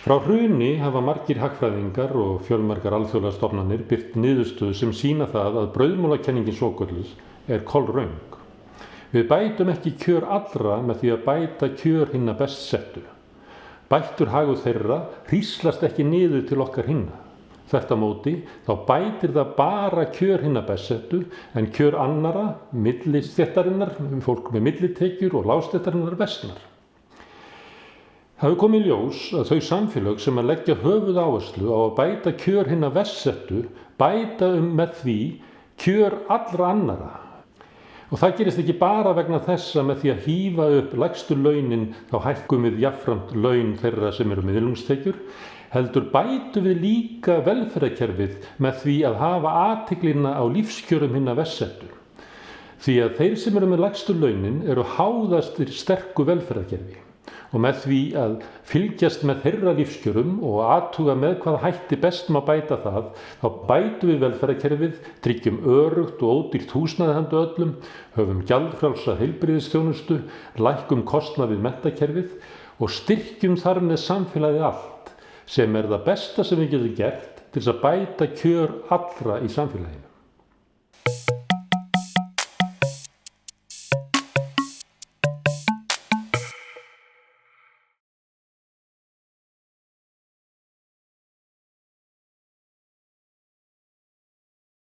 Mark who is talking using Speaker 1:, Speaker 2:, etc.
Speaker 1: Frá hruni hafa margir hagfræðingar og fjölmargar alþjóðlegar stofnanir birt niðurstöður sem sýna það að brauðmolakenningin svokölluð kolröng. Við bætum ekki kjör allra með því að bæta kjör hinna best settu. Bættur hagur þeirra hríslast ekki niður til okkar hinna. Þvert á móti þá bætir það bara kjör hinna best settu en kjör annara, millistéttarinnar, fólk með millitekjur og lágstéttarinnar versnar. Það hefur komið í ljós að þau samfélög sem að leggja höfuðáherslu á að bæta kjör hinna verst settu bæta með því kjör allra annara. Og það gerist ekki bara vegna þess að með því að hífa upp lægstu launin þá hækkum við jafnframt laun þeirra sem eru miðlungstekjur, heldur bætum við líka velferðarkerfið með því að hafa athyglina á lífskjörum hinna verst settu. Því að þeir sem eru með lægstu launin eru háðastir sterku velferðarkerfi. Og með því að fylgjast með þeirra lífskjörum og athuga með hvaða hætti best má bæta það, þá bætum við velferðarkerfið, tryggjum öruggt og ódýrt húsnæði handa öllum, höfum gjaldfrjálsa heilbrigðisþjónustu, lækkum kostnað við menntakerfið og styrkjum þar með samfélagið allt, sem það besta sem við getum gert til þess að bæta kjör allra í samfélaginu.